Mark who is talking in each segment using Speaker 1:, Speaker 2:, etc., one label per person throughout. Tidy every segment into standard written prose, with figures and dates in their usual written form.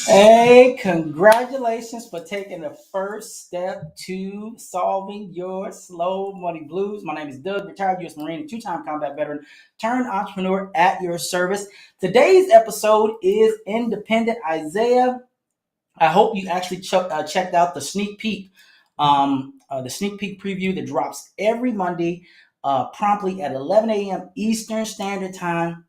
Speaker 1: Hey, congratulations for taking the first step to solving your slow money blues. My name is Doug, retired U.S. Marine and two-time combat veteran turned entrepreneur at your service. Today's episode is Independent Isaiah. I hope you actually checked out the sneak peek preview that drops every Monday promptly at 11 a.m. Eastern Standard Time.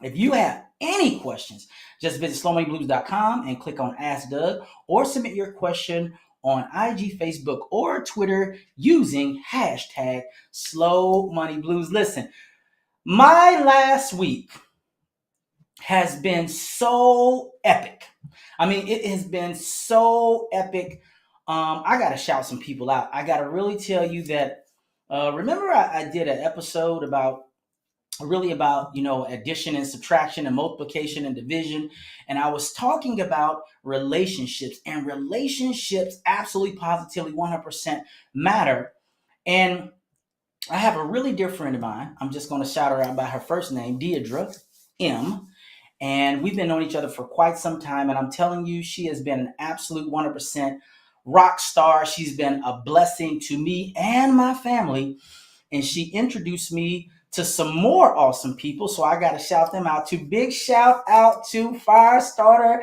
Speaker 1: If you have any questions, just visit slowmoneyblues.com and click on Ask Doug or submit your question on IG, Facebook, or Twitter using hashtag Slow Money Blues. Listen, my last week has been so epic. I mean, it has been so epic. I got to shout some people out. I got to really tell you that. Remember, I did an episode about addition and subtraction and multiplication and division, and I was talking about relationships, and relationships absolutely positively 100% matter. And I have a really dear friend of mine. I'm just going to shout her out by her first name, Deidre M. And we've been knowing each other for quite some time, and I'm telling you, she has been an absolute 100% rock star. She's been a blessing to me and my family, and she introduced me to some more awesome people. So I got to shout them out too. Big shout out to Firestarter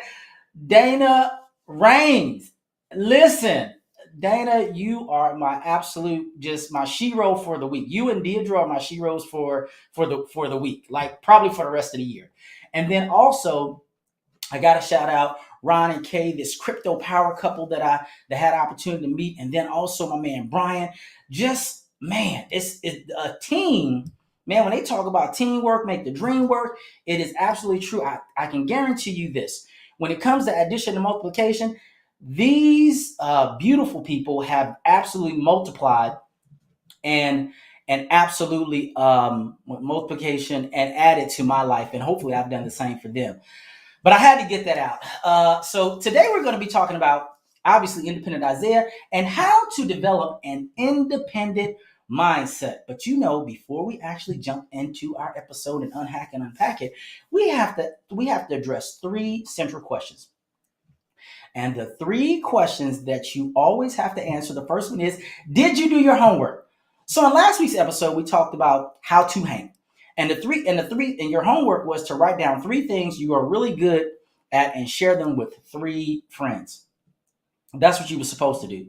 Speaker 1: Dana Rains. Listen, Dana, you are my absolute, just my shero for the week. You and Deidre are my sheroes for the week, like probably for the rest of the year. And then also, I got to shout out Ron and Kay, this crypto power couple that had opportunity to meet, and then also my man Brian. Just man, it's a team. Man, when they talk about teamwork, make the dream work, it is absolutely true. I can guarantee you this. When it comes to addition and multiplication, these beautiful people have absolutely multiplied and absolutely multiplication and added to my life, and hopefully I've done the same for them. But I had to get that out. So today we're going to be talking about obviously independent Isaiah and how to develop an independent mindset. But before we actually jump into our episode and unhack and unpack it, we have to address three central questions. And the three questions that you always have to answer, the first one is, did you do your homework? So in last week's episode, we talked about how to hang. And your homework was to write down three things you are really good at and share them with three friends. That's what you were supposed to do.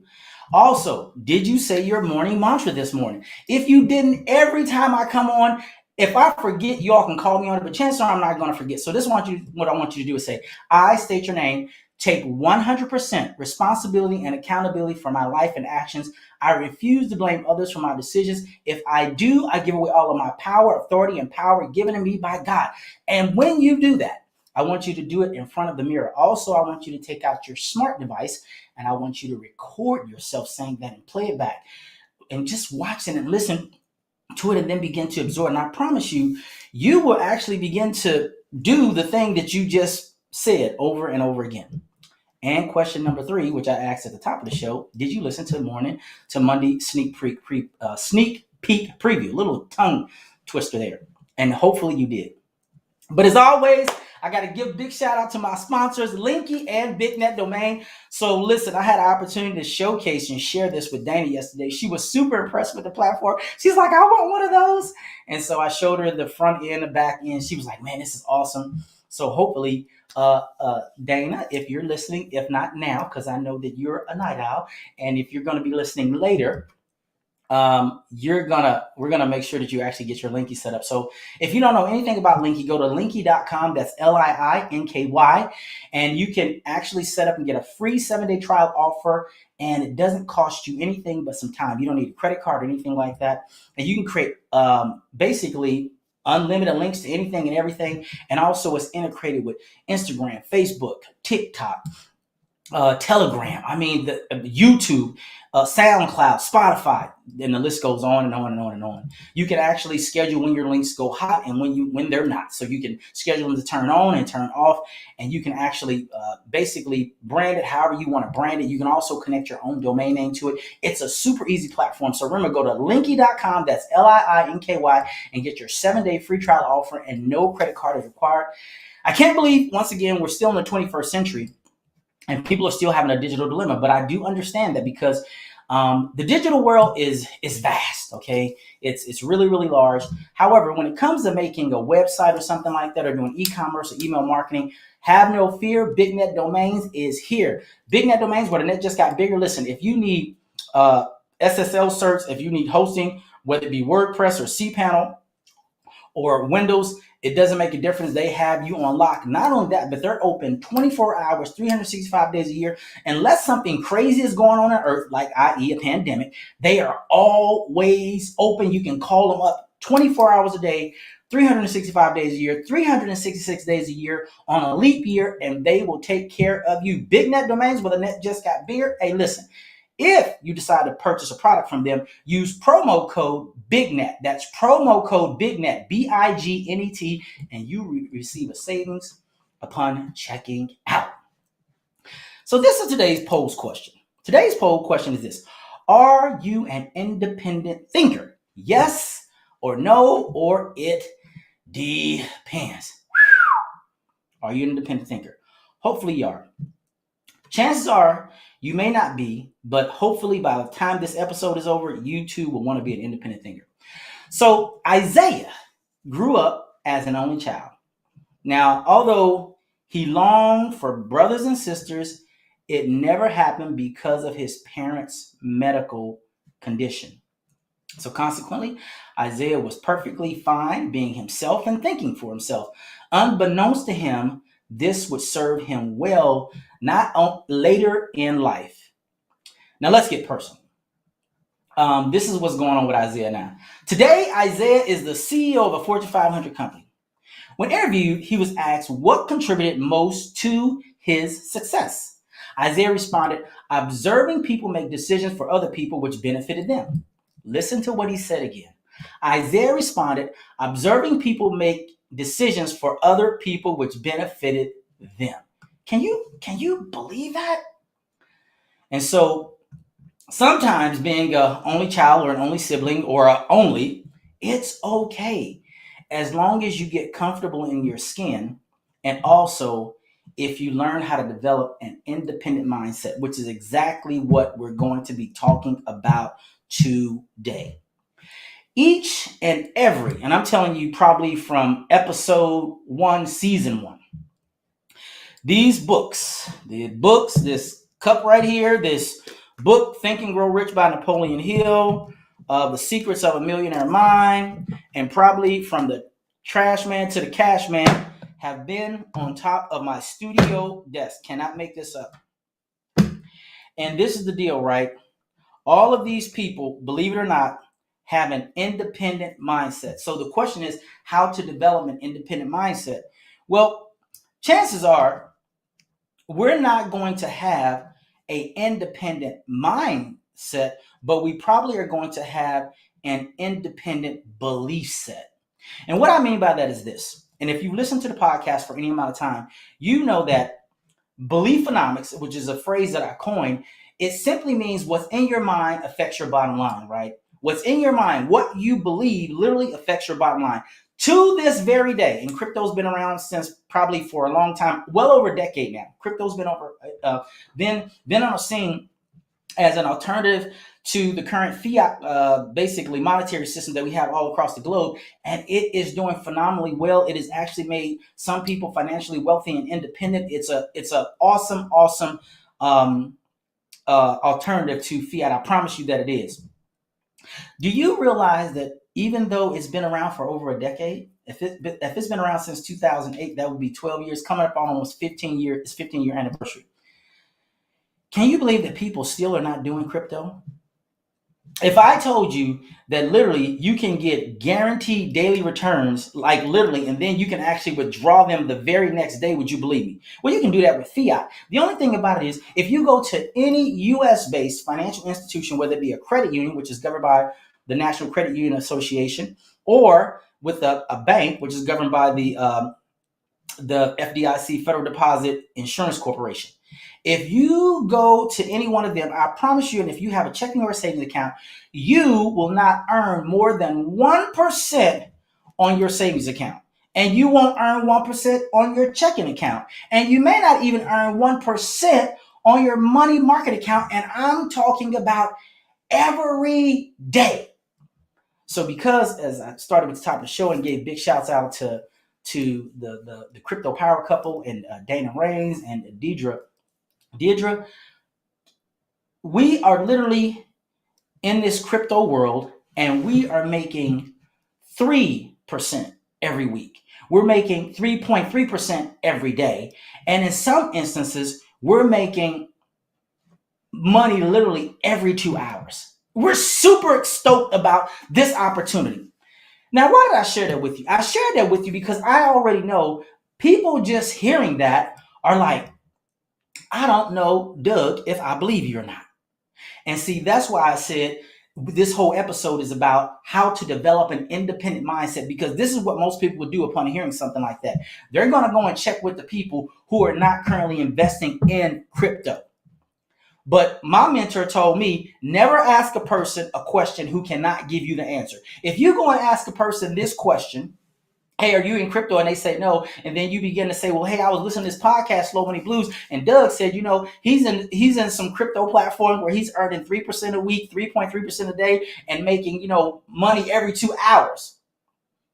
Speaker 1: Also, did you say your morning mantra this morning? If you didn't, every time I come on, if I forget, y'all can call me on it, but chances are I'm not going to forget. So what I want you to do is say, I state your name, take 100% responsibility and accountability for my life and actions. I refuse to blame others for my decisions. If I do, I give away all of my power, authority, and power given to me by God. And when you do that, I want you to do it in front of the mirror. Also, I want you to take out your smart device and I want you to record yourself saying that and play it back and just watch it and listen to it and then begin to absorb. And I promise you, you will actually begin to do the thing that you just said over and over again. And question number three, which I asked at the top of the show, did you listen to Monday sneak peek preview? Little tongue twister there. And hopefully you did. But as always, I got to give a big shout out to my sponsors, LIINKY and BIGNETDOMAIN. So listen, I had an opportunity to showcase and share this with Dana yesterday. She was super impressed with the platform. She's like, I want one of those. And so I showed her the front end, the back end. She was like, man, this is awesome. So hopefully, Dana, if you're listening, if not now, because I know that you're a night owl, and if you're going to be listening later, we're gonna make sure that you actually get your LIINKY set up. So if you don't know anything about LIINKY, go to LIINKY.com. That's LIINKY, and you can actually set up and get a free 7-day trial offer. And it doesn't cost you anything but some time. You don't need a credit card or anything like that, and you can create basically unlimited links to anything and everything. And also, it's integrated with Instagram, Facebook, TikTok, Telegram. I mean, the YouTube, SoundCloud, Spotify, and the list goes on and on and on and on. You can actually schedule when your links go hot and when they're not. So you can schedule them to turn on and turn off, and you can actually basically brand it however you want to brand it. You can also connect your own domain name to it. It's a super easy platform. So remember, go to LIINKY.com. That's LIINKY, and get your 7-day free trial offer, and no credit card is required. I can't believe, once again, we're still in the 21st century. and people are still having a digital dilemma. But I do understand that because the digital world is vast. Okay, it's really really large. However, when it comes to making a website or something like that, or doing e-commerce or email marketing, have no fear. BigNet Domains is here. BigNet Domains, where the net just got bigger. Listen, if you need SSL certs, if you need hosting, whether it be WordPress or cPanel or Windows, it doesn't make a difference. They have you on lock. Not only that, but they're open 24 hours, 365 days a year. Unless something crazy is going on Earth, like i.e. a pandemic, they are always open. You can call them up 24 hours a day, 365 days a year, 366 days a year on a leap year, and they will take care of you. BigNet Domains, where the net just got bigger. Hey, listen, if you decide to purchase a product from them, use promo code BIGNET. That's promo code BIGNET, BIGNET, and you receive a savings upon checking out. So this is today's poll question. Today's poll question is this: are you an independent thinker? Yes or no, or it depends. Are you an independent thinker? Hopefully you are. Chances are you may not be, but hopefully by the time this episode is over, you too will want to be an independent thinker. So Isaiah grew up as an only child. Now, although he longed for brothers and sisters, it never happened because of his parents' medical condition. So consequently, Isaiah was perfectly fine being himself and thinking for himself. Unbeknownst to him, this would serve him well later in life. Now let's get personal. This is what's going on with Isaiah now. Today, Isaiah is the CEO of a Fortune 500 company. When interviewed, he was asked what contributed most to his success. Isaiah responded, observing people make decisions for other people which benefited them. Listen to what he said again. Isaiah responded, observing people make decisions for other people which benefited them. Can you believe that? And so sometimes being an only child or an only sibling or a only, it's okay as long as you get comfortable in your skin, and also if you learn how to develop an independent mindset, which is exactly what we're going to be talking about today. Each and every, and I'm telling you probably from episode 1, season 1, these books, this cup right here, this book, Think and Grow Rich by Napoleon Hill, The Secrets of a Millionaire Mind, and probably From the Trash Man to the Cash Man, have been on top of my studio desk. Cannot make this up. And this is the deal, right? All of these people, believe it or not, have an independent mindset. So the question is how to develop an independent mindset. Well, chances are we're not going to have an independent mindset, but we probably are going to have an independent belief set. And what I mean by that is this. And if you listen to the podcast for any amount of time, you know that beliefonomics, which is a phrase that I coined, it simply means what's in your mind affects your bottom line, right? What's in your mind, what you believe literally affects your bottom line. To this very day, and crypto's been around since probably for a long time, well over a decade now. Crypto's been been on a scene as an alternative to the current fiat, basically monetary system that we have all across the globe, and it is doing phenomenally well. It has actually made some people financially wealthy and independent. It's a awesome alternative to fiat. I promise you that it is. Do you realize that even though it's been around for over a decade, if it's been around since 2008, that would be 12 years, coming up on almost 15 years. It's 15-year anniversary. Can you believe that people still are not doing crypto? If I told you that literally you can get guaranteed daily returns, like literally, and then you can actually withdraw them the very next day, would you believe me? Well, you can do that with fiat. The only thing about it is if you go to any US-based financial institution, whether it be a credit union, which is governed by the National Credit Union Association, or with a bank, which is governed by the FDIC, Federal Deposit Insurance Corporation. If you go to any one of them, I promise you, and if you have a checking or a savings account, you will not earn more than 1% on your savings account. and you won't earn 1% on your checking account. And you may not even earn 1% on your money market account. And I'm talking about every day. So because, as I started with the top of the show and gave big shouts out to the crypto power couple and Dana Rains and Deidre, we are literally in this crypto world and we are making 3% every week. We're making 3.3% every day. And in some instances, we're making money literally every 2 hours. We're super stoked about this opportunity. Now, why did I share that with you? I shared that with you because I already know people just hearing that are like, I don't know, Doug, if I believe you or not. And see, that's why I said this whole episode is about how to develop an independent mindset, because this is what most people would do upon hearing something like that. They're going to go and check with the people who are not currently investing in crypto. But my mentor told me, never ask a person a question who cannot give you the answer. If you go and ask a person this question, hey, are you in crypto? And they say no. And then you begin to say, well, hey, I was listening to this podcast, Slow Money Blues. And Doug said, he's in some crypto platform where he's earning 3% a week, 3.3% a day, and making, money every 2 hours.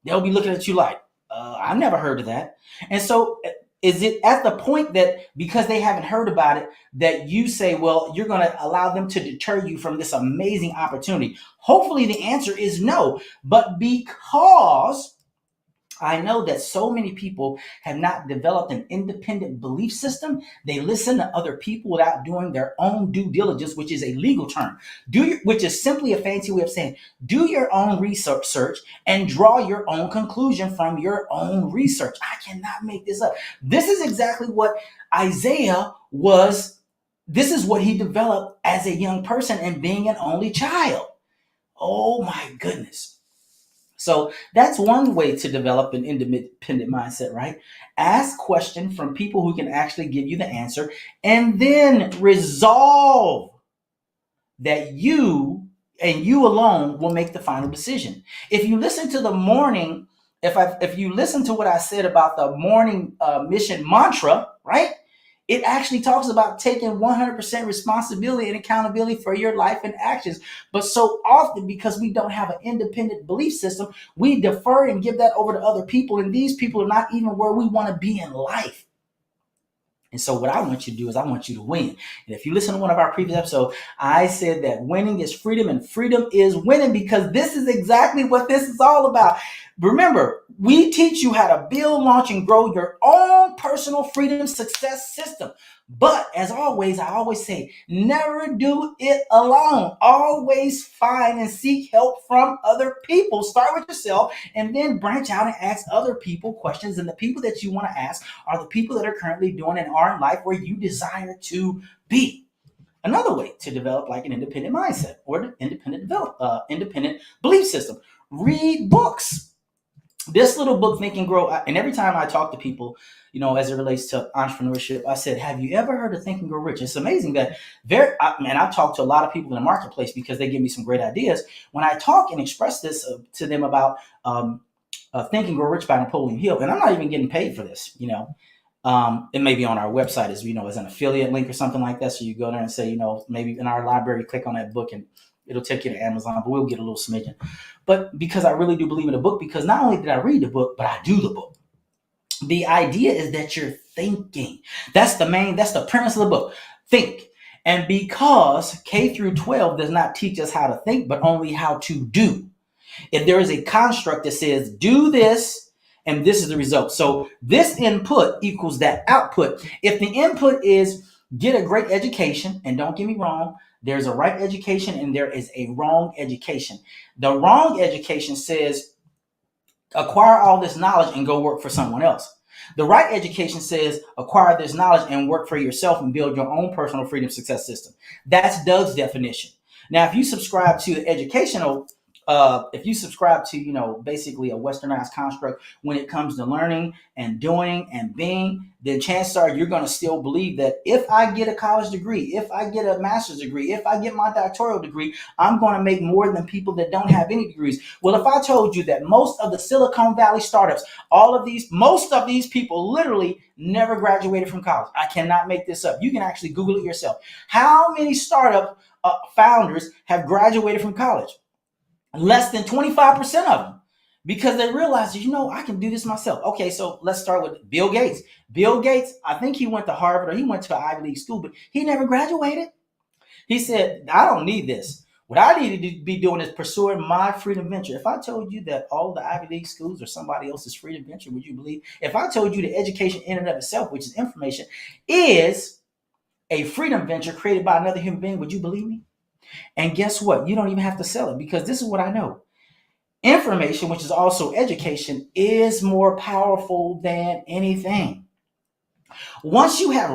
Speaker 1: They'll be looking at you like, I've never heard of that. And so is it at the point that because they haven't heard about it, that you say, well, you're going to allow them to deter you from this amazing opportunity? Hopefully the answer is no. But because I know that so many people have not developed an independent belief system, they listen to other people without doing their own due diligence, which is a legal term, which is simply a fancy way of saying do your own research and draw your own conclusion from your own research. I cannot make this up. This is exactly what Isaiah was. This is what he developed as a young person and being an only child. Oh my goodness. So that's one way to develop an independent mindset, right? Ask questions from people who can actually give you the answer, and then resolve that you and you alone will make the final decision. If you listen to the morning, if you listen to what I said about the morning mission mantra, right? It actually talks about taking 100% responsibility and accountability for your life and actions. But so often, because we don't have an independent belief system, we defer and give that over to other people. And these people are not even where we want to be in life. And so what I want you to do is I want you to win. And if you listen to one of our previous episodes, I said that winning is freedom and freedom is winning, because this is exactly what this is all about. Remember, we teach you how to build, launch, and grow your own personal freedom success system. But as always, I always say, never do it alone. Always find and seek help from other people. Start with yourself and then branch out and ask other people questions. And the people that you want to ask are the people that are currently doing and are in life where you desire to be. Another way to develop like an independent mindset or independent belief system. Read books. This little book, Think and Grow, and every time I talk to people, as it relates to entrepreneurship, I said, have you ever heard of Think and Grow Rich? It's amazing that I've talked to a lot of people in the marketplace because they give me some great ideas. When I talk and express this to them about Think and Grow Rich by Napoleon Hill, and I'm not even getting paid for this, it may be on our website as an affiliate link or something like that. So you go there and say, maybe in our library, click on that book and it'll take you to Amazon, but we'll get a little smidgen. But because I really do believe in the book, because not only did I read the book, but I do the book. The idea is that you're thinking. That's the premise of the book. Think. And because K through 12 does not teach us how to think, but only how to do. If there is a construct that says, do this, and this is the result. So this input equals that output. If the input is get a great education, and don't get me wrong, there's a right education and there is a wrong education. The wrong education says acquire all this knowledge and go work for someone else. The right education says acquire this knowledge and work for yourself and build your own personal freedom success system. That's Doug's definition. Now, if you subscribe to the educational if you subscribe to, basically a westernized construct when it comes to learning and doing and being, then chances are you're going to still believe that if I get a college degree, if I get a master's degree, if I get my doctoral degree, I'm going to make more than people that don't have any degrees. Well, if I told you that most of the Silicon Valley startups, most of these people literally never graduated from college. I cannot make this up. You can actually Google it yourself. How many startup founders have graduated from college? Less than 25% of them, because they realize, I can do this myself. Okay, so let's start with Bill Gates. Bill Gates, I think he went to Harvard or he went to an Ivy League school, but he never graduated. He said, I don't need this. What I need to be doing is pursuing my freedom venture. If I told you that all of the Ivy League schools are somebody else's freedom venture, would you believe? If I told you that education in and of itself, which is information, is a freedom venture created by another human being, would you believe me? And guess what? You don't even have to sell it, because this is what I know. Information, which is also education, is more powerful than anything. Once you have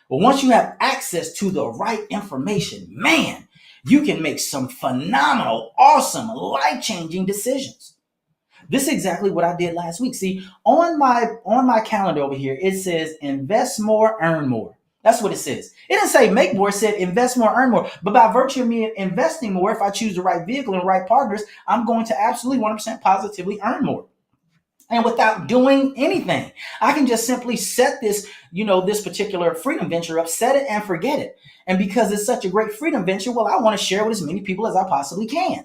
Speaker 1: once you have access to the right information, man, you can make some phenomenal, awesome, life-changing decisions. This is exactly what I did last week. See, on my calendar over here, it says invest more, earn more. That's what it says. It didn't say make more. It said invest more, earn more. But by virtue of me investing more, if I choose the right vehicle and the right partners, I'm going to absolutely 100% positively earn more. And without doing anything, I can just simply set this, this particular freedom venture up, set it and forget it. And because it's such a great freedom venture, well, I want to share with as many people as I possibly can.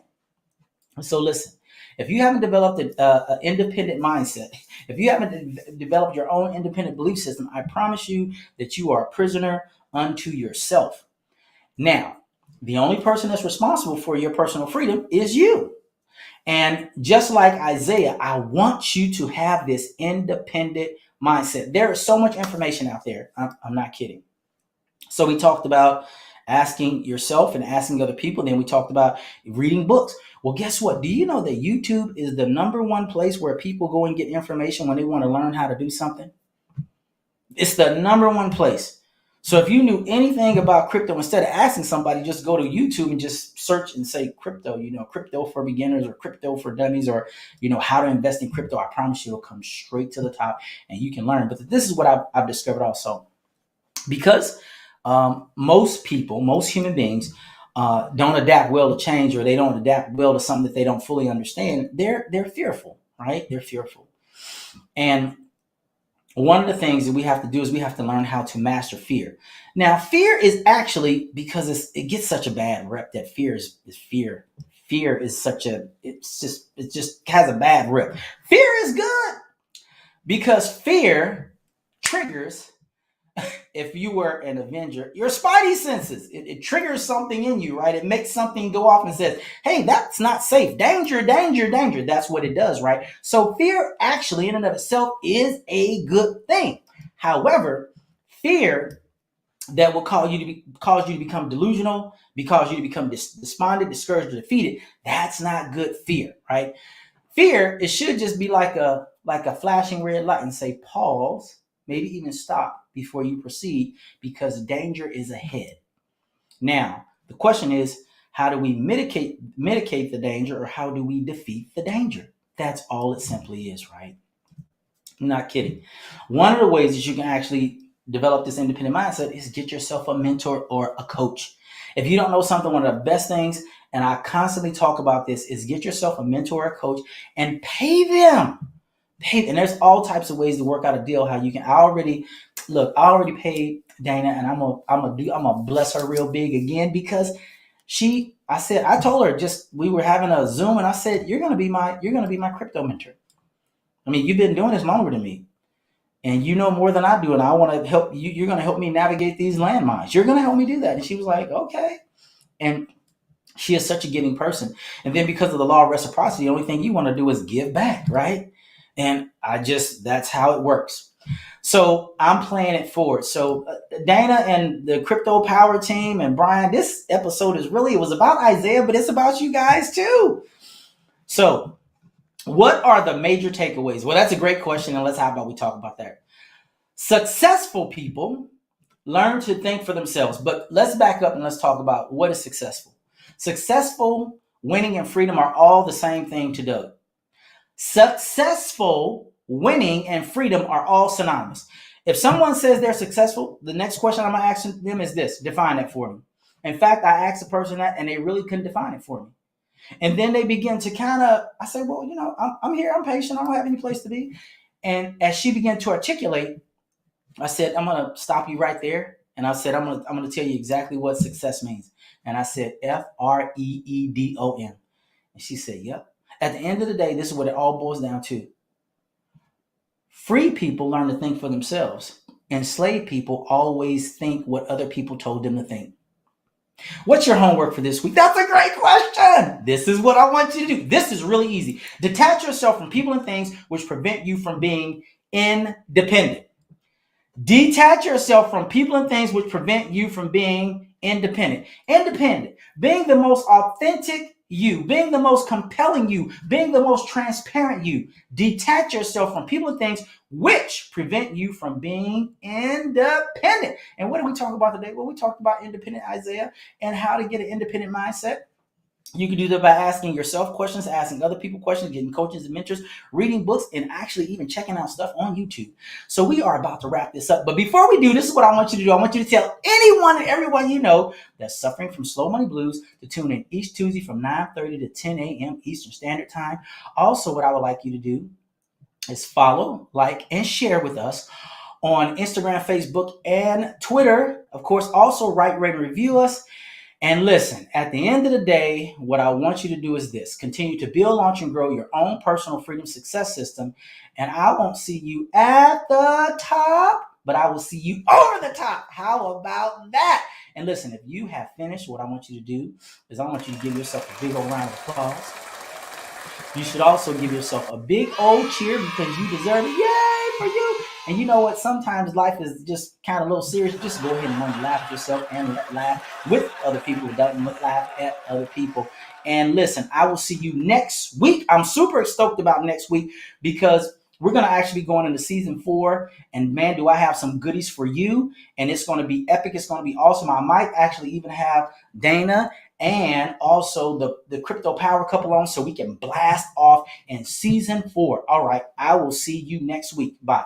Speaker 1: So listen, if you haven't developed an independent mindset, if you haven't developed your own independent belief system, I promise you that you are a prisoner unto yourself. Now, the only person that's responsible for your personal freedom is you. And just like Isaiah, I want you to have this independent mindset. There is so much information out there. I'm not kidding. So we talked about asking yourself and asking other people. Then we talked about reading books. Well, guess what? Do you know that YouTube is the number one place where people go and get information when they want to learn how to do something? It's the number one place. So if you knew anything about crypto, instead of asking somebody, just go to YouTube and just search and say crypto, crypto for beginners or crypto for dummies, or, how to invest in crypto. I promise you it'll come straight to the top and you can learn. But this is what I've discovered also. Because most human beings don't adapt well to change, or they don't adapt well to something that they don't fully understand. They're fearful, right? They're fearful. And one of the things that we have to do is we have to learn how to master fear. Now, fear is actually, because it gets such a bad rep that fear is fear. Fear is it just has a bad rep. Fear is good because fear triggers, if you were an Avenger, your spidey senses. It triggers something in you, right? It makes something go off and says, hey, that's not safe. Danger, danger, danger. That's what it does, right? So fear actually in and of itself is a good thing. However, fear that will cause you to become delusional, cause you to become despondent, discouraged, or defeated, that's not good fear, right? Fear, it should just be like a flashing red light and say pause, maybe even stop before you proceed, because danger is ahead. Now, the question is, how do we mitigate the danger, or how do we defeat the danger? That's all it simply is, right? I'm not kidding. One of the ways that you can actually develop this independent mindset is get yourself a mentor or a coach. If you don't know something, one of the best things, and I constantly talk about this, is get yourself a mentor or a coach and pay them. And there's all types of ways to work out a deal. How you can. I already paid Dana, and I'm gonna bless her real big again, because I told her, we were having a Zoom, and I said, you're gonna be my crypto mentor. I mean, you've been doing this longer than me, and you know more than I do, and I want to help you. You're gonna help me navigate these landmines. You're gonna help me do that. And she was like, okay. And she is such a giving person. And then because of the law of reciprocity, the only thing you want to do is give back, right? And that's how it works. So I'm playing it forward. So Dana and the Crypto Power team and Brian, this episode it was about Isaiah, but it's about you guys too. So what are the major takeaways? Well, that's a great question. And how about we talk about that? Successful people learn to think for themselves, but let's back up and let's talk about what is successful. Successful winning, and freedom are all the same thing to Doug. Successful, winning, and freedom are all synonymous. If someone says they're successful, the next question I'm going to ask them is this: define that for me. In fact, I asked a person that and they really couldn't define it for me. And then they begin to I say, well, I'm here, I'm patient, I don't have any place to be. And as she began to articulate, I said, I'm going to stop you right there. And I said, I'm going to tell you exactly what success means. And I said, FREEDOM. And she said, yep. At the end of the day, this is what it all boils down to. Free people learn to think for themselves. Enslaved people always think what other people told them to think. What's your homework for this week? That's a great question. This is what I want you to do. This is really easy. Detach yourself from people and things which prevent you from being independent. Detach yourself from people and things which prevent you from being independent. Independent, being the most authentic you, being the most compelling you, being the most transparent you. Detach yourself from people and things which prevent you from being independent. And what did we talk about today? Well, we talked about independent Isaiah and how to get an independent mindset. You can do that by asking yourself questions, asking other people questions, getting coaches and mentors, reading books, and actually even checking out stuff on YouTube. So we are about to wrap this up. But before we do, this is what I want you to do. I want you to tell anyone and everyone you know that's suffering from slow money blues to tune in each Tuesday from 9:30 to 10 a.m. Eastern Standard Time. Also, what I would like you to do is follow, like, and share with us on Instagram, Facebook, and Twitter. Of course, also write, rate, and review us. And listen, at the end of the day, what I want you to do is this: continue to build, launch, and grow your own personal freedom success system. And I won't see you at the top, but I will see you over the top. How about that? And listen, if you have finished, what I want you to do is I want you to give yourself a big old round of applause. You should also give yourself a big old cheer because you deserve it. Yay for you! And you know what? Sometimes life is just kind of a little serious. Just go ahead and learn to laugh at yourself and laugh with other people without laugh at other people. And listen, I will see you next week. I'm super stoked about next week because we're going to actually be going into season 4. And man, do I have some goodies for you. And it's going to be epic. It's going to be awesome. I might actually even have Dana and also the crypto power couple on so we can blast off in season 4. All right. I will see you next week. Bye.